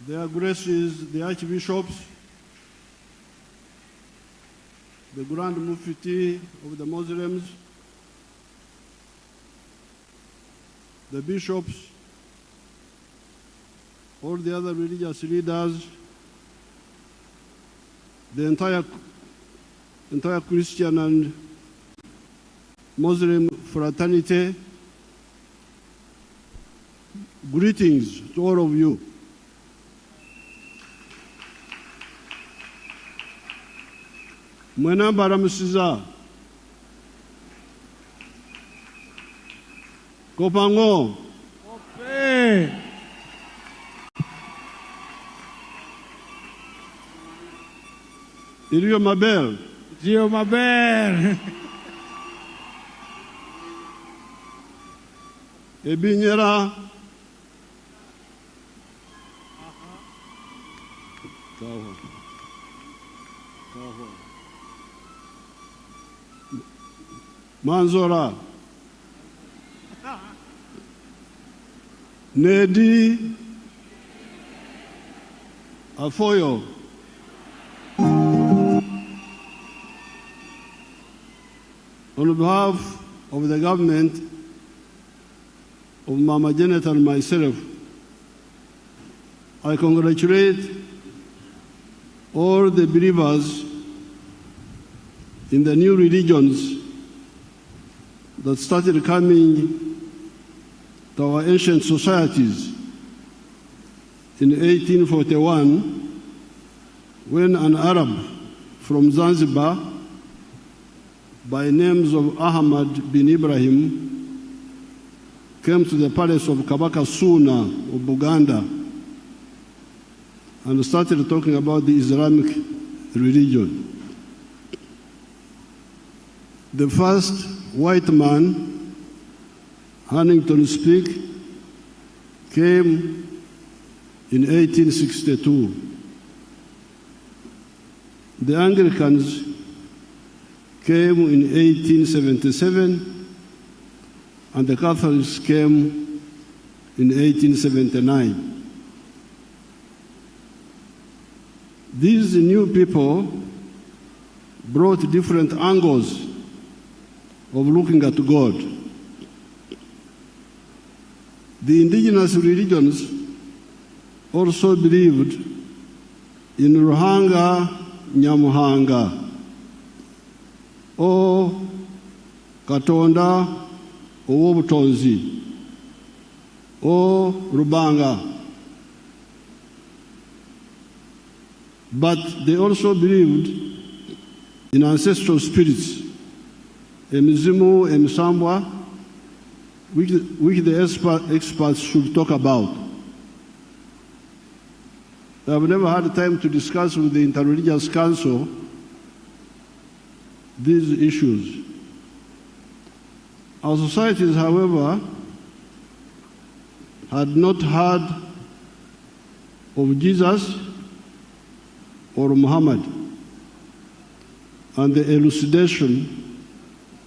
Their graces, the archbishops, the Grand Mufti of the Muslims, the bishops, all the other religious leaders, the entire Christian and Muslim fraternity, greetings to all of you. Mwena baramusiza. Kopango. Ope. Iliyo mabel. Dio mabel. Ebinyera. Kaho. Manzora. Nedi. Afoyo. On behalf of the government of Mama Janet and myself, I congratulate all the believers in the new religions that started coming to our ancient societies in 1841 when an Arab from Zanzibar by names of Ahmad bin Ibrahim came to the palace of Kabaka Suna of Buganda and started talking about the Islamic religion. The first white man, Huntington Speke, came in 1862. The Anglicans came in 1877, and the Catholics came in 1879. These new people brought different angles of looking at God. The indigenous religions also believed in Ruhanga Nyamuhanga, or Katonda Owobutonzi, or Rubanga. But they also believed in ancestral spirits, Emizimu, Emisambwa, which the experts should talk about. I have never had time to discuss with the Interreligious Council these issues. Our societies, however, had not heard of Jesus or Muhammad, and the elucidation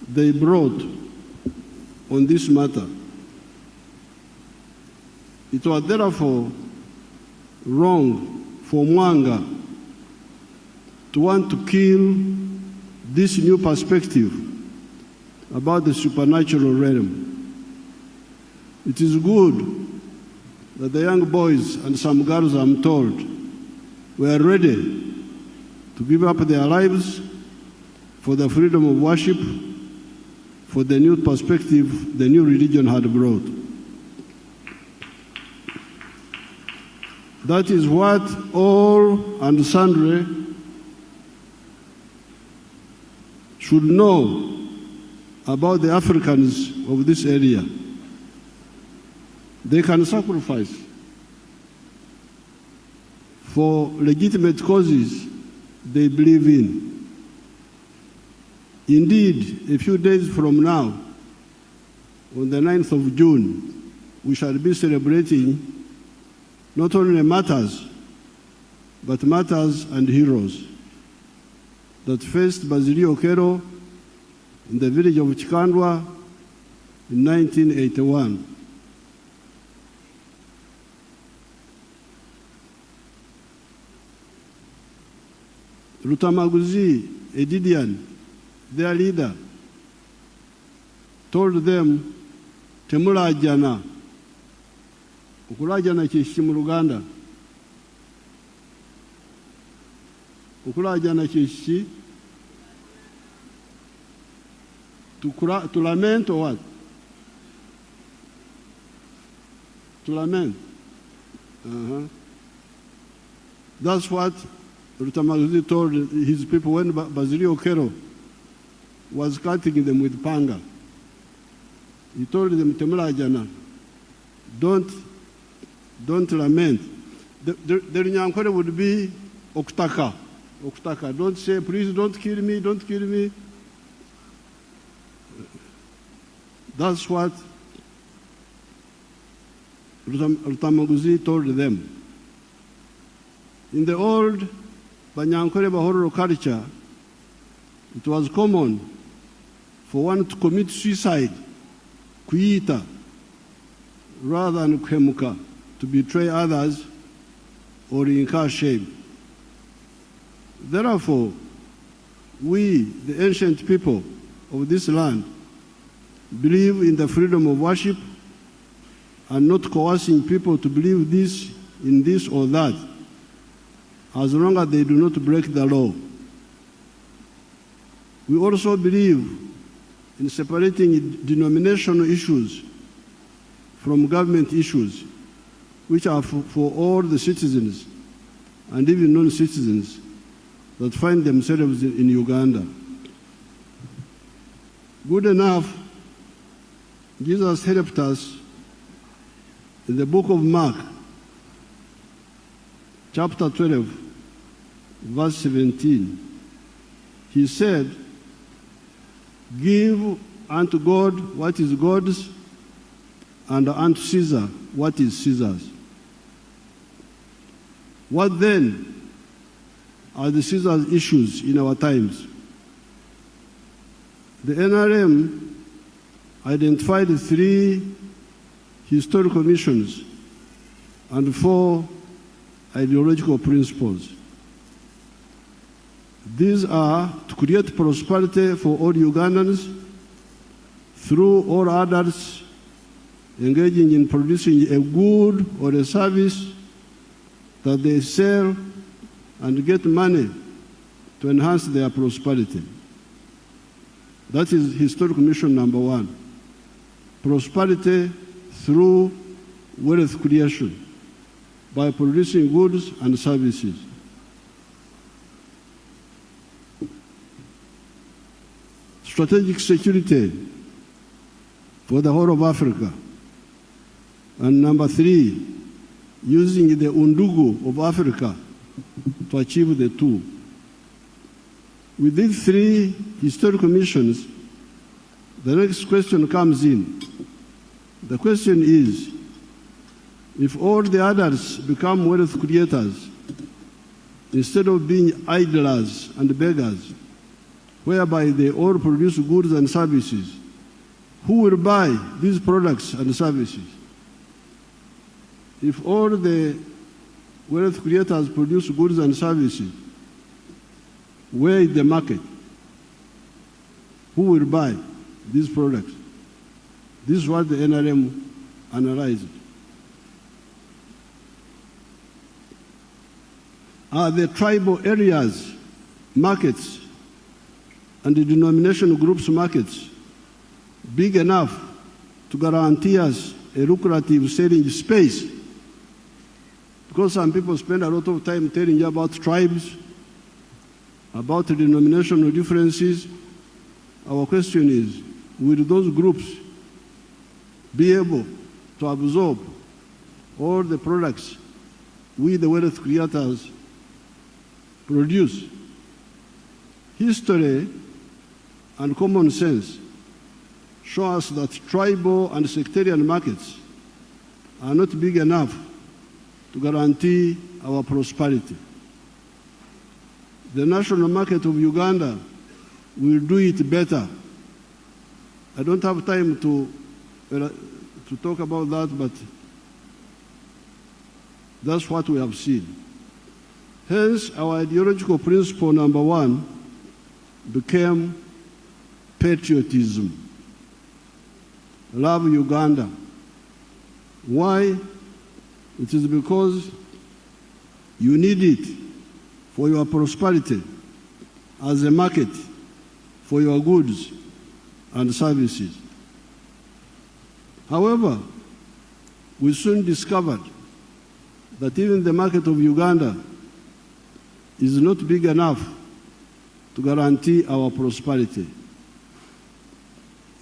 they brought on this matter. It was therefore wrong for Mwanga to want to kill this new perspective about the supernatural realm. It is good that the young boys and some girls, I'm told, were ready to give up their lives for the freedom of worship, for the new perspective the new religion had brought. That is what all and sundry should know about the Africans of this area. They can sacrifice for legitimate causes they believe in. Indeed, a few days from now, on the 9th of June, we shall be celebrating not only martyrs, but martyrs and heroes that faced Bazili Okero in the village of Chikandwa in 1981. Rutamaguzi, a Didian, their leader, told them, temulajana. Okulajana kiki mu Luganda? Okulajana kiki? To lament or what? To lament. That's what Rutamaguzi told his people when Basilio Kero was cutting them with panga. He told them, temulajana, don't lament. The Runyankore would be oktaka. Oktaka. Don't say, please don't kill me, don't kill me. That's what Rutamaguzi told them. In the old Banyankore Bahoro culture, it was common for one to commit suicide, kuita, rather than kuhemuka, to betray others or incur shame. Therefore, we, the ancient people of this land, believe in the freedom of worship and not coercing people to believe this in this or that, as long as they do not break the law. We also believe in separating denominational issues from government issues, which are for all the citizens and even non-citizens that find themselves in Uganda. Good enough, Jesus helped us in the book of Mark, chapter 12, verse 17. He said, give unto God what is God's, and unto Caesar what is Caesar's. What then are the Caesar's issues in our times? The NRM identified 3 historical missions and 4 ideological principles. These are to create prosperity for all Ugandans through all adults engaging in producing a good or a service that they sell and get money to enhance their prosperity. That is historical mission number 1. Prosperity through wealth creation by producing goods and services. Strategic security for the whole of Africa. And number 3, using the undugu of Africa to achieve the 2. With these 3 historical missions, the next question comes in. The question is, if all the others become wealth creators, instead of being idlers and beggars, whereby they all produce goods and services, who will buy these products and services? If all the wealth creators produce goods and services, where is the market? Who will buy these products? This is what the NRM analyzed. Are the tribal areas markets and the denominational groups markets big enough to guarantee us a lucrative selling space? Because some people spend a lot of time telling you about tribes, about the denominational differences. Our question is, will those groups be able to absorb all the products we, the wealth creators, produce? History and common sense show us that tribal and sectarian markets are not big enough to guarantee our prosperity. The national market of Uganda will do it better. I don't have time to to talk about that, but that's what we have seen. Hence, our ideological principle number one became patriotism. Love Uganda. Why? It is because you need it for your prosperity as a market for your goods and services. However, we soon discovered that even the market of Uganda is not big enough to guarantee our prosperity.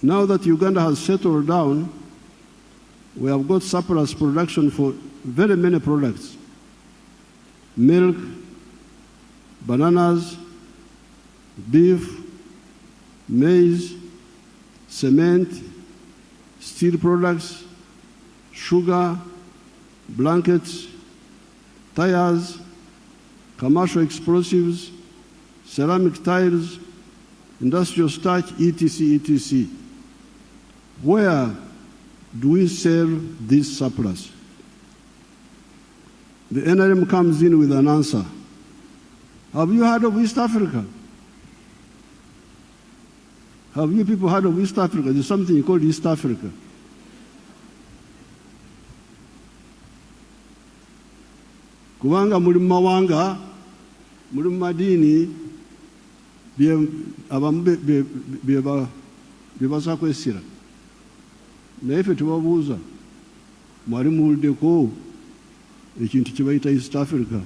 Now that Uganda has settled down, we have got surplus production for very many products: milk, bananas, beef, maize, cement, steel products, sugar, blankets, tires, commercial explosives, ceramic tiles, industrial starch, etc., etc. Where do we sell this surplus? The NRM comes in with an answer. Have you heard of East Africa? Have you people heard of East Africa? There's something called East Africa. Kubanga muri mu mawanga, muri mu madini, abamu bebasa kwesira. Naye ffe tubabuuza, mwali muwuliddeko ekintu kye bayita East Africa?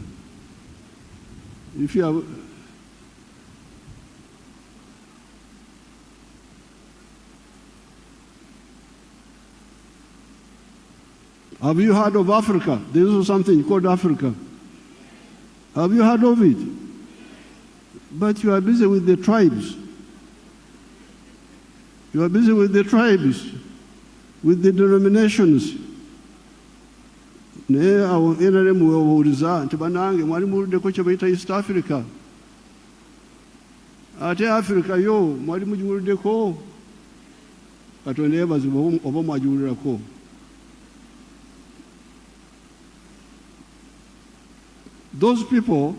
If you have you heard of Africa? There is also something called Africa. Have you heard of it? But you are busy with the tribes. You are busy with the tribes, with the denominations. Naye awo NRM webuuliza nti bannange mwali muwuliddeko kye bayita East Africa. Ate Africa yo mwali mugiwuliddeko? Katonda yeebazibwe oba mwagiwulirako. Those people,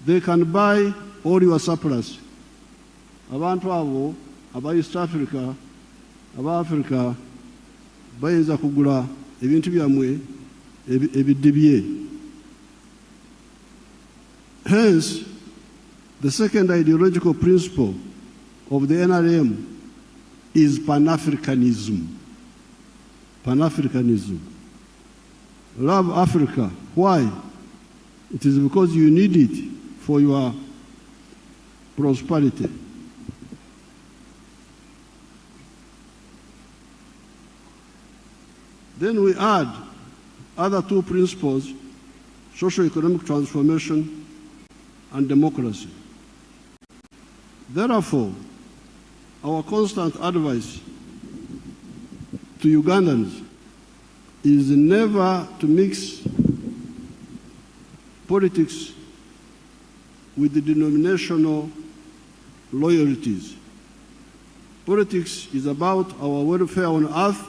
they can buy all your surplus. Abantu abo aba East Africa, aba Africa, bayinza kugula ebintu byammwe ebidibye. Hence, the second ideological principle of the NRM is Pan-Africanism. Pan-Africanism. Love Africa. Why? It is because you need it for your prosperity. Then we add other two principles: socio-economic transformation and democracy. Therefore, our constant advice to Ugandans is never to mix politics with the denominational loyalties. Politics is about our welfare on earth.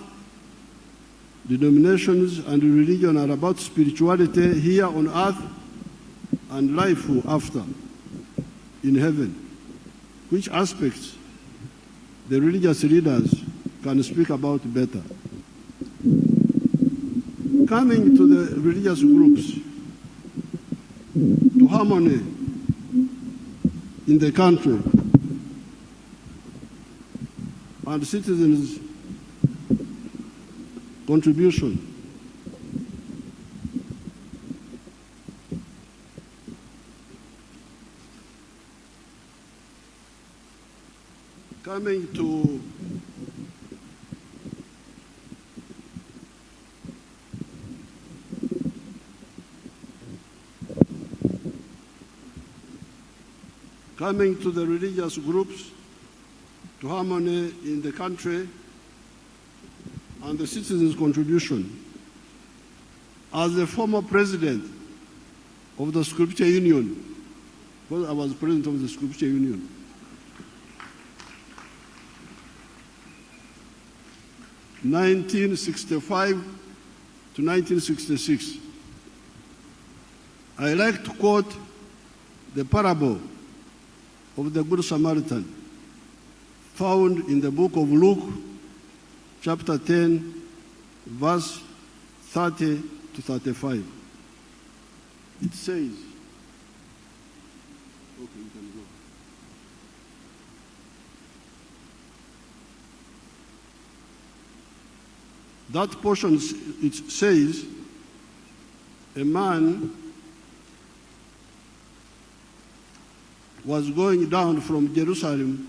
Denominations and religion are about spirituality here on earth and life after, in heaven. Which aspects the religious leaders can speak about better. Coming to the religious groups, to harmony in the country and citizens' contribution. Coming to the religious groups, to harmony in the country and the citizens' contribution. As the former president of the Scripture Union, because I was president of the Scripture Union, 1965 to 1966. I like to quote the parable of the Good Samaritan found in the book of Luke, chapter 10, verse 30 to 35. It says, okay, you can go. That portion, it says, a man was going down from Jerusalem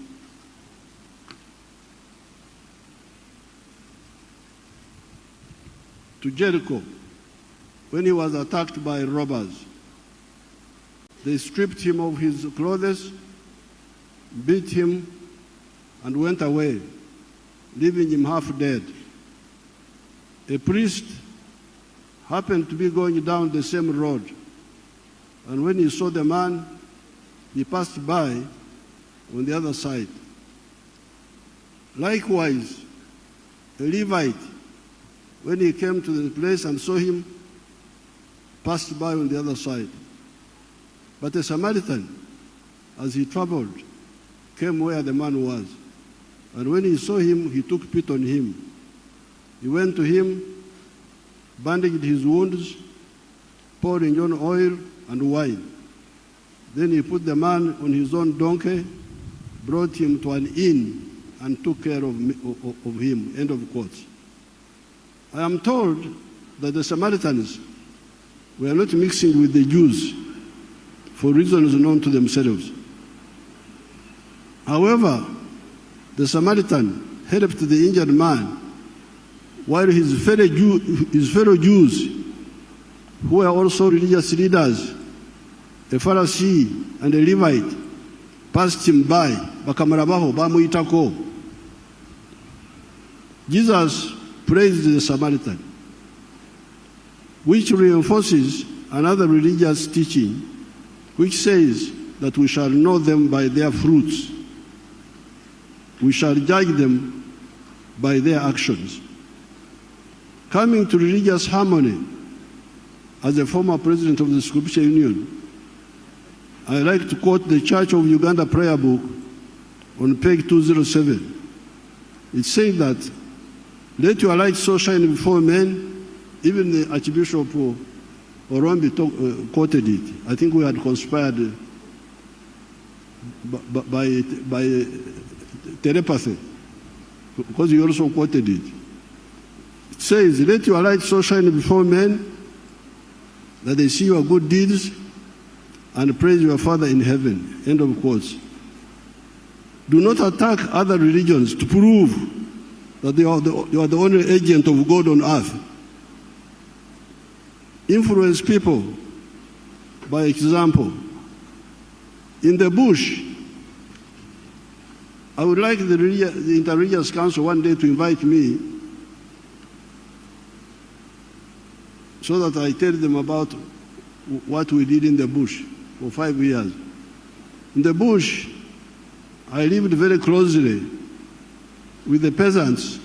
to Jericho when he was attacked by robbers. They stripped him of his clothes, beat him, and went away, leaving him half dead. A priest happened to be going down the same road, and when he saw the man, he passed by on the other side. Likewise, a Levite, when he came to the place and saw him, passed by on the other side. But a Samaritan, as he traveled, came where the man was. And when he saw him, he took pity on him. He went to him, bandaged his wounds, poured in on oil and wine. Then he put the man on his own donkey, brought him to an inn, and took care of him. End of quotes. I am told that the Samaritans were not mixing with the Jews for reasons known to themselves. However, the Samaritan helped the injured man, while his fellow Jews, who were also religious leaders, a Pharisee and a Levite, passed him by. Bakamarabaho, bamuyitako. Jesus praised the Samaritan, which reinforces another religious teaching, which says that we shall know them by their fruits. We shall judge them by their actions. Coming to religious harmony, as a former president of the Scripture Union, I like to quote the Church of Uganda prayer book on page 207. It says that, let your light so shine before men. Even the Archbishop Orombi quoted it. I think we had conspired by telepathy, because he also quoted it. It says, let your light so shine before men that they see your good deeds and praise your Father in heaven. End of quotes. Do not attack other religions to prove that you are the only agent of God on earth. Influence people by example. In the bush, I would like the Inter-Religious Council one day to invite me so that I tell them about what we did in the bush for 5 years. In the bush, I lived very closely with the peasants,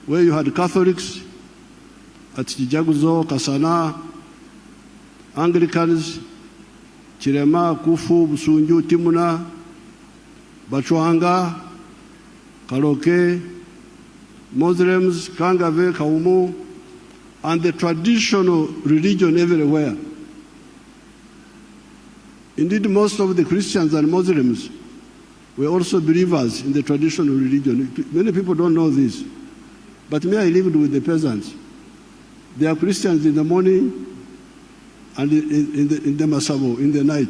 where you had Catholics at Chijaguzo, Kasana, Anglicans, Chirema, Kufu, Busunju, Timuna, Bachwanga, Kaloke, Muslims, Kangave, Kaumu, and the traditional religion everywhere. Indeed, most of the Christians and Muslims were also believers in the traditional religion. Many people don't know this. But me, I lived with the peasants. They are Christians in the morning and in the Masabo, in the night.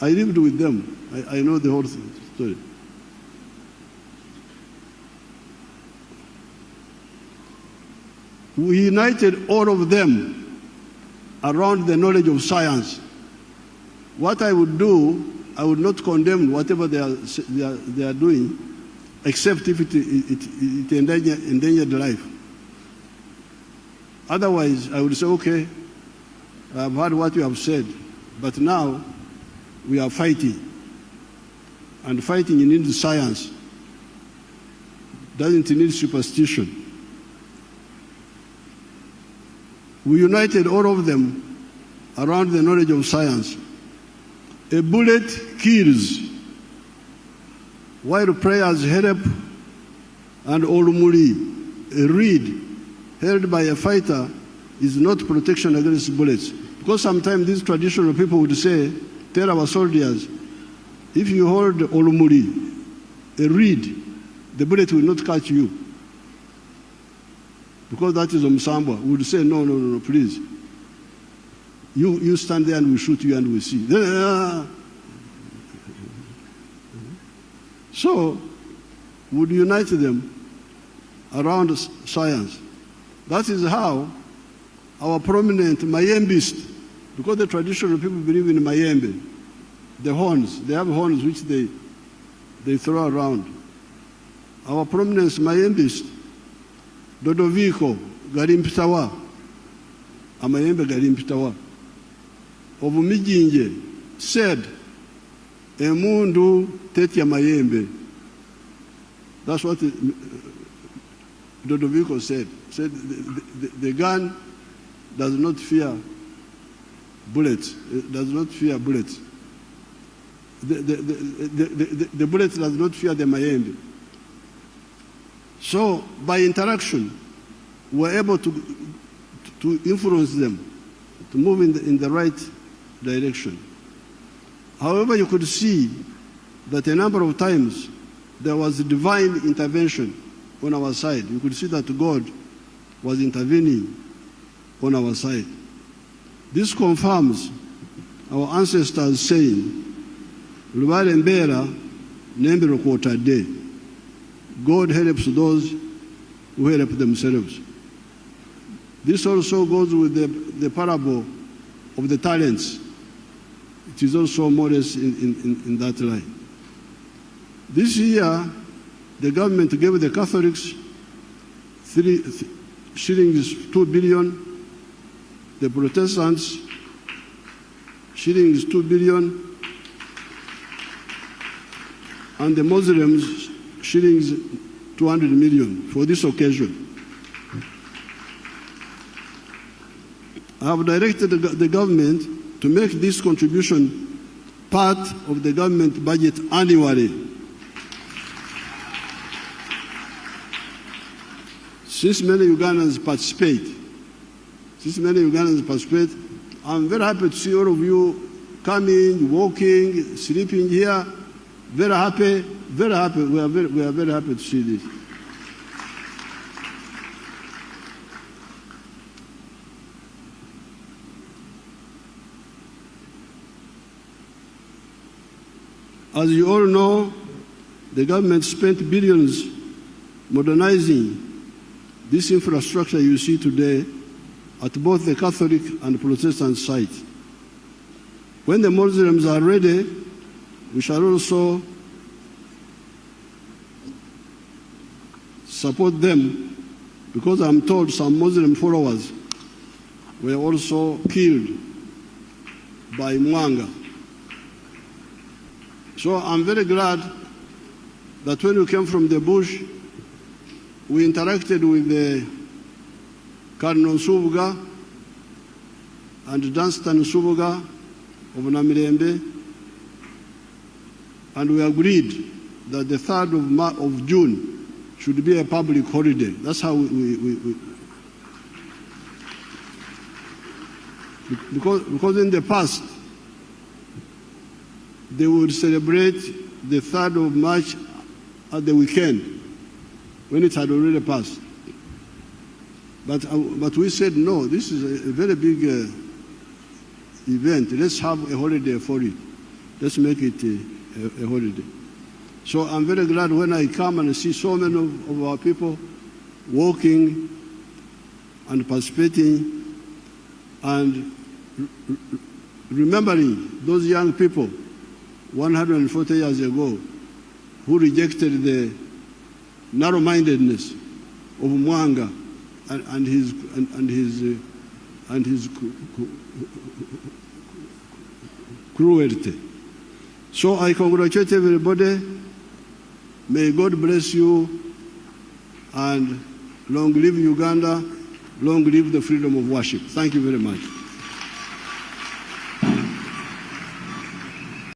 I lived with them. I know the whole story. We united all of them around the knowledge of science. What I would do, I would not condemn whatever they are doing, except if it endangered life. Otherwise, I would say, okay, I've heard what you have said, but now we are fighting. And fighting, you need science. doesn't need superstition. We united all of them around the knowledge of science. A bullet kills, while prayers help, and Olumuli, a reed held by a fighter, is not protection against bullets. Because sometimes these traditional people would say, tell our soldiers, if you hold Olumuli, a reed, the bullet will not catch you. Because that is Omsambwa. We would say, no, please. You stand there and we shoot you and we see. So, we would unite them around science. That is how our prominent Mayembist, because the traditional people believe in Mayembe, the horns, they have horns which they throw around. Our prominent Mayembist, Dodoviko Garimpitawa, Amayembe Garimpitawa, of Mijinje, said, Emundu Tetia Mayembe. That's what Dodoviko said. Said the gun does not fear bullets. It does not fear bullets. The bullet does not fear the Mayembe. So by interaction, we're able to influence them, to move in the right direction. However, you could see that a number of times there was a divine intervention on our side. You could see that God was intervening on our side. This confirms our ancestors saying, Lubale Mbera Nembero Kota De. God helps those who help themselves. This also goes with the parable of the talents. It is also modest in that line. This year, the government gave the Catholics 2 billion, the Protestants 2 billion, and the Muslims 200 million for this occasion. I have directed the government to make this contribution part of the government budget annually. Since many Ugandans participate, I'm very happy to see all of you coming, walking, sleeping here. Very happy, very happy. We are very happy to see this. As you all know, the government spent billions modernizing this infrastructure you see today at both the Catholic and Protestant sites. When the Muslims are ready, we shall also support them, because I'm told some Muslim followers were also killed by Mwanga. So I'm very glad that when we came from the bush, we interacted with the Cardinal Subuga and Dunstan Subuga of Namirembe, and we agreed that the 3rd of June should be a public holiday. That's how because in the past, they would celebrate the 3rd of March at the weekend, when it had already passed. But we said, no, this is a very big event. Let's have a holiday for it. Let's make it a holiday. So I'm very glad when I come and see so many of our people walking and participating and remembering those young people 140 years ago who rejected the narrow-mindedness of Mwanga and his cruelty. So I congratulate everybody. May God bless you And long live Uganda, long live the freedom of worship. Thank you very much.